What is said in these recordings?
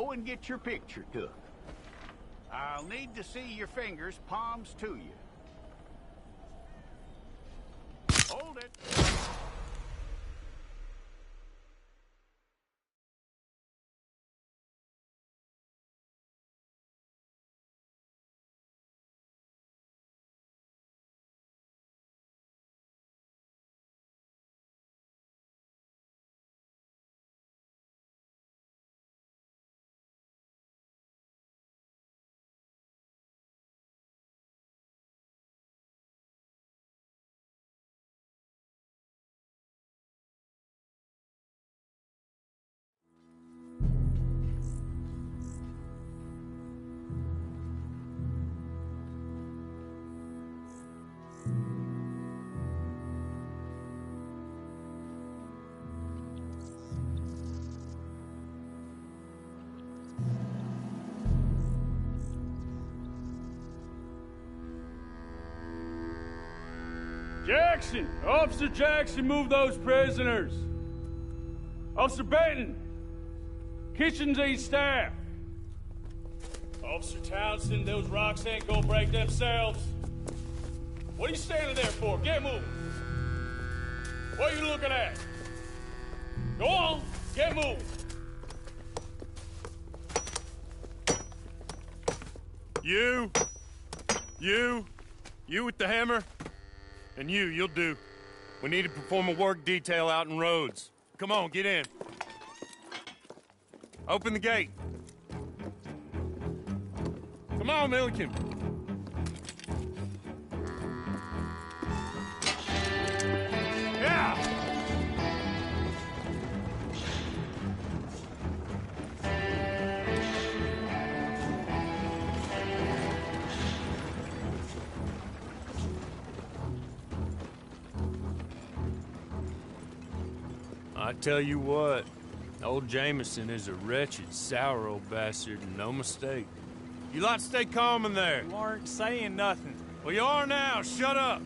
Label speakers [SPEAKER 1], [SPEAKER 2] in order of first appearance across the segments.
[SPEAKER 1] go and get your picture took. I'll need to see your fingers, palms to you. Hold it.
[SPEAKER 2] Jackson! Officer Jackson, move those prisoners! Officer Benton! Kitchens aid staff! Officer Townsend, those rocks ain't gonna break themselves. What are you standing there for? Get moving! What are you looking at? Go on, get moving!
[SPEAKER 3] You with the hammer? And you'll do. We need to perform a work detail out in Rhodes. Come on, get in. Open the gate. Come on, Milliken. Yeah! I tell you what, old Jameson is a wretched, sour old bastard, and no mistake. You lot stay calm in there.
[SPEAKER 4] You aren't saying nothing.
[SPEAKER 3] Well, you are now. Shut up.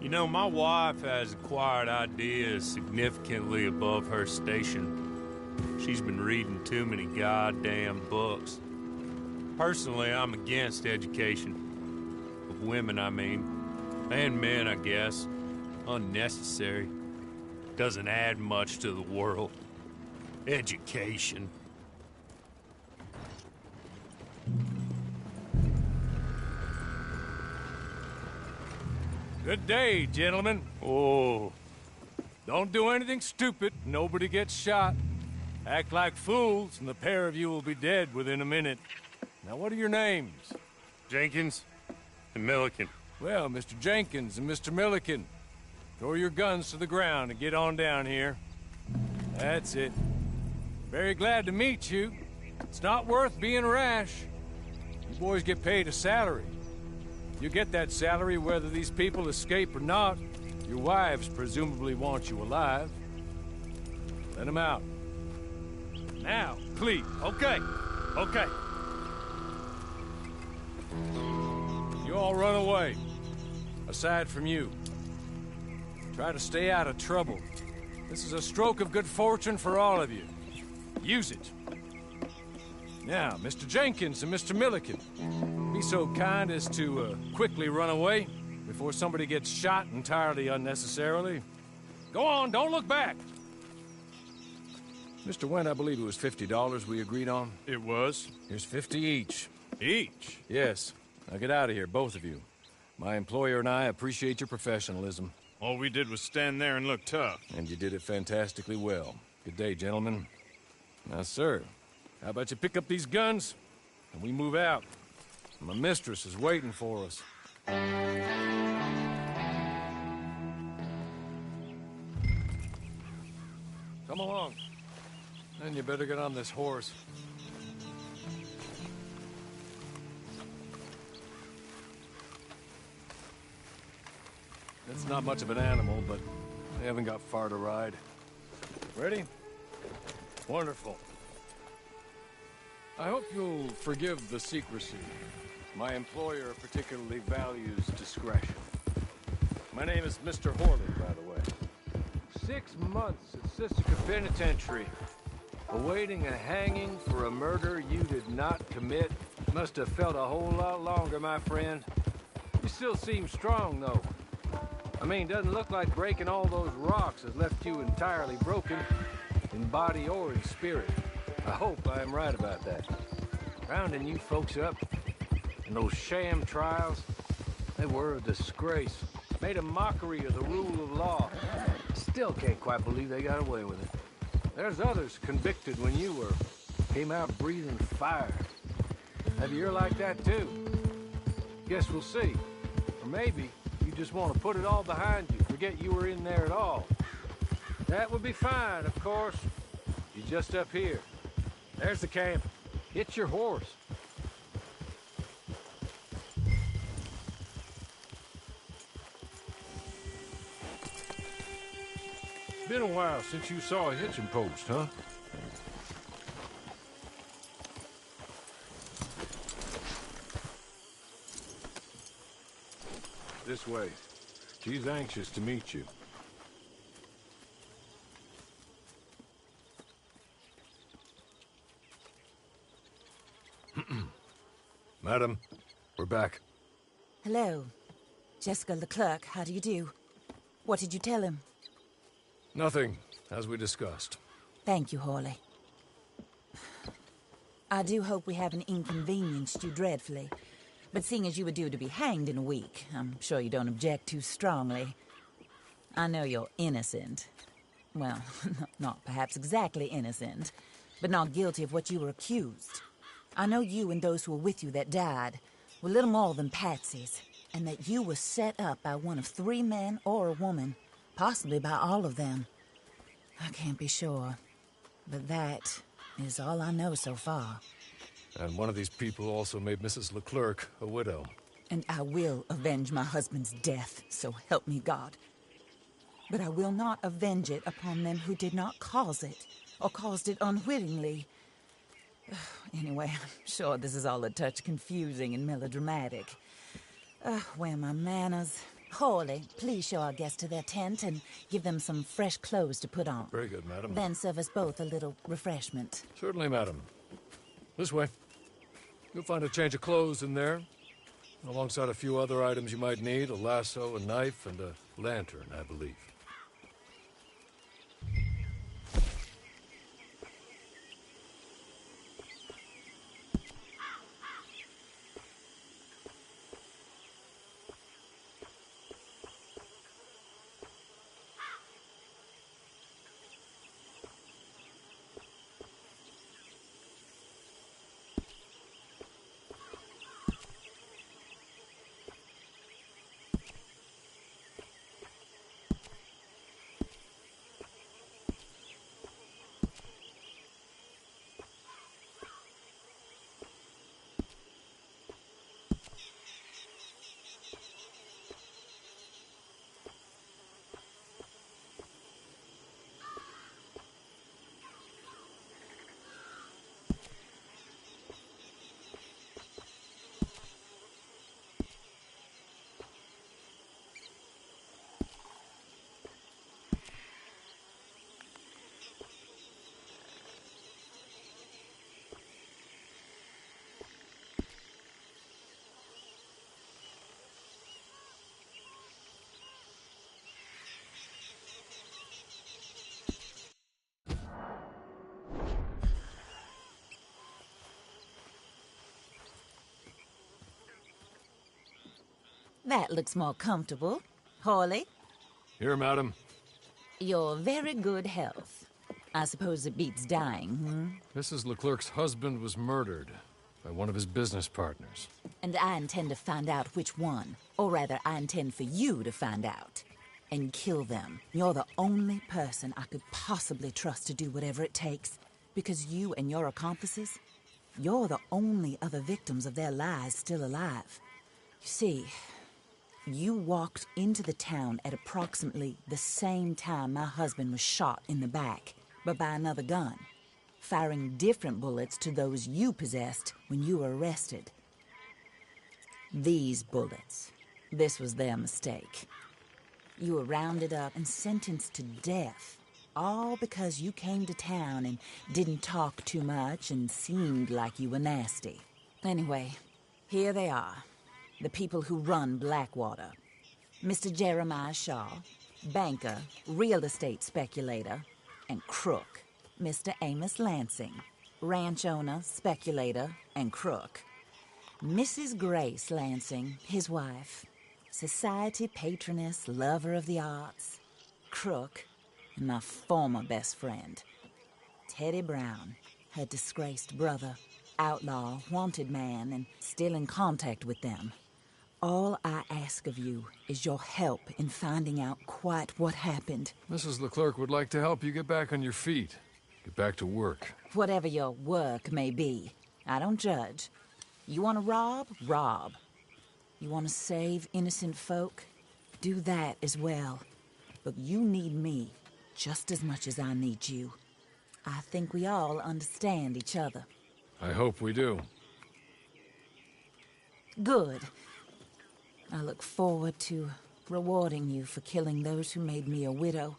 [SPEAKER 3] You know, my wife has acquired ideas significantly above her station. She's been reading too many goddamn books. Personally, I'm against education. Of women, I mean. And men, I guess. Unnecessary. Doesn't add much to the world. Education.
[SPEAKER 4] Good day, gentlemen.
[SPEAKER 3] Oh.
[SPEAKER 4] Don't do anything stupid. Nobody gets shot. Act like fools, and the pair of you will be dead within a minute. Now, what are your names?
[SPEAKER 3] Jenkins and Milliken.
[SPEAKER 4] Well, Mr. Jenkins and Mr. Milliken, throw your guns to the ground and get on down here. That's it. Very glad to meet you. It's not worth being rash. You boys get paid a salary. You get that salary whether these people escape or not. Your wives presumably want you alive. Let them out. Now, please.
[SPEAKER 3] Okay.
[SPEAKER 4] You all run away. Aside from you. Try to stay out of trouble. This is a stroke of good fortune for all of you. Use it. Now, Mr. Jenkins and Mr. Milliken, be so kind as to quickly run away before somebody gets shot entirely unnecessarily. Go on, don't look back. Mr. Wendt, I believe it was $50 we agreed on.
[SPEAKER 3] It was.
[SPEAKER 4] Here's 50 each.
[SPEAKER 3] Each?
[SPEAKER 4] Yes. Now get out of here, both of you. My employer and I appreciate your professionalism.
[SPEAKER 3] All we did was stand there and look tough.
[SPEAKER 4] And you did it fantastically well. Good day, gentlemen. Now, sir, how about you pick up these guns, and we move out? My mistress is waiting for us. Come along. Then you better get on this horse. It's not much of an animal, but they haven't got far to ride. Ready? Wonderful. I hope you'll forgive the secrecy. My employer particularly values discretion. My name is Mr. Horley, by the way. 6 months at Sissica Penitentiary. awaiting a hanging for a murder you did not commit. Must have felt a whole lot longer, my friend. You still seem strong, though. I mean, doesn't look like breaking all those rocks has left you entirely broken, in body or in spirit. I hope I am right about that. Rounding you folks up, and those sham trials, they were a disgrace. Made a mockery of the rule of law. Still can't quite believe they got away with it. There's others convicted when you were. Came out breathing fire. Maybe you're like that too. Guess we'll see. Or maybe you just want to put it all behind you, forget you were in there at all. That would be fine, of course. You're just up here. There's the camp. Get your horse. Been a while since you saw a hitching post, huh? This way. She's anxious to meet you. Madam, we're back.
[SPEAKER 5] Hello. Jessica Leclerc, how do you do? What did you tell him?
[SPEAKER 4] Nothing, as we discussed.
[SPEAKER 5] Thank you, Hawley. I do hope we haven't inconvenienced you dreadfully. But seeing as you were due to be hanged in a week, I'm sure you don't object too strongly. I know you're innocent. Well, not perhaps exactly innocent, but not guilty of what you were accused. I know you and those who were with you that died were little more than patsies, and that you were set up by one of 3 men or a woman, possibly by all of them. I can't be sure, but that is all I know so far.
[SPEAKER 4] And one of these people also made Mrs. Leclerc a widow.
[SPEAKER 5] And I will avenge my husband's death, so help me God. But I will not avenge it upon them who did not cause it, or caused it unwittingly. Anyway, I'm sure this is all a touch confusing and melodramatic. Where are my manners? Hawley, please show our guests to their tent and give them some fresh clothes to put on.
[SPEAKER 4] Very good, madam.
[SPEAKER 5] Then serve us both a little refreshment.
[SPEAKER 4] Certainly, madam. This way. You'll find a change of clothes in there, alongside a few other items you might need, a lasso, a knife, and a lantern, I believe.
[SPEAKER 5] That looks more comfortable. Hawley,
[SPEAKER 4] Here, madam.
[SPEAKER 5] your very good health. I suppose it beats dying,
[SPEAKER 4] Mrs. Leclerc's husband was murdered by one of his business partners.
[SPEAKER 5] And I intend to find out which one. Or rather, I intend for you to find out. And kill them. You're the only person I could possibly trust to do whatever it takes. Because you and your accomplices, you're the only other victims of their lies still alive. You see, you walked into the town at approximately the same time my husband was shot in the back, but by another gun, firing different bullets to those you possessed when you were arrested. These bullets, this was their mistake. You were rounded up and sentenced to death All because you came to town and didn't talk too much and seemed like you were nasty. Anyway, here they are. The people who run Blackwater. Mr. Jeremiah Shaw, banker, real estate speculator, and crook. Mr. Amos Lansing, ranch owner, speculator, and crook. Mrs. Grace Lansing, his wife, society patroness, lover of the arts, crook, and my former best friend. Teddy Brown, her disgraced brother, outlaw, wanted man, and still in contact with them. All I ask of you is your help in finding out quite what happened.
[SPEAKER 4] Mrs. Leclerc would like to help you get back on your feet. Get back to work.
[SPEAKER 5] Whatever your work may be, I don't judge. You want to rob? Rob. You want to save innocent folk? Do that as well. But you need me just as much as I need you. I think we all understand each other.
[SPEAKER 4] I hope we do.
[SPEAKER 5] Good. I look forward to rewarding you for killing those who made me a widow.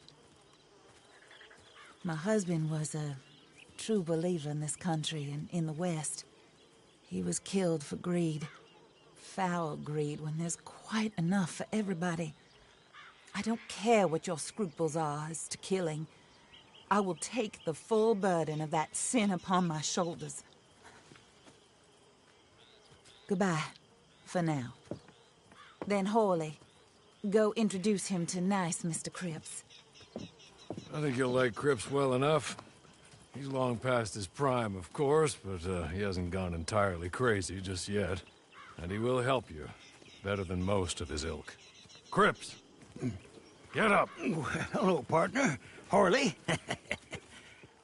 [SPEAKER 5] My husband was a true believer in this country and in the West. He was killed for greed. Foul greed when there's quite enough for everybody. I don't care what your scruples are as to killing. I will take the full burden of that sin upon my shoulders. Goodbye, for now. Then Hawley, go introduce him to nice Mr. Cripps.
[SPEAKER 4] I think you'll like Cripps well enough. He's long past his prime, of course, but he hasn't gone entirely crazy just yet. And he will help you, better than most of his ilk. Cripps! Get up!
[SPEAKER 1] Hello, partner. Harley.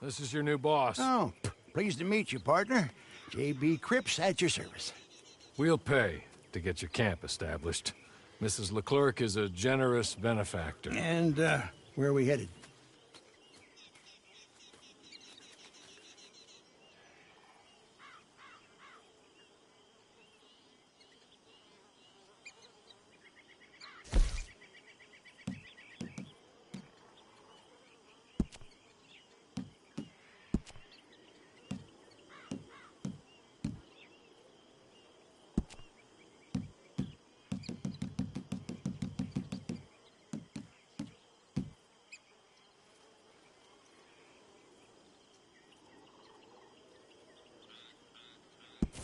[SPEAKER 4] This is your new boss.
[SPEAKER 1] Oh, pleased to meet you, partner. J.B. Cripps at your service.
[SPEAKER 4] We'll pay to get your camp established. Mrs. Leclerc is a generous benefactor.
[SPEAKER 1] And, where are we headed?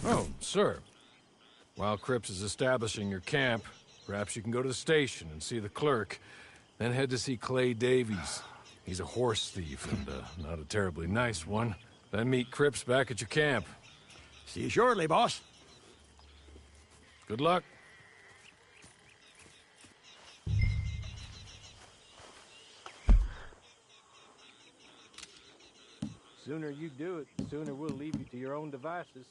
[SPEAKER 4] Oh, sir. While Cripps is establishing your camp, perhaps you can go to the station and see the clerk, then head to see Clay Davies. He's a horse thief, and not a terribly nice one. Then meet Cripps back at your camp.
[SPEAKER 1] See you shortly, boss.
[SPEAKER 4] Good luck.
[SPEAKER 6] Sooner you do it, the sooner we'll leave you to your own devices.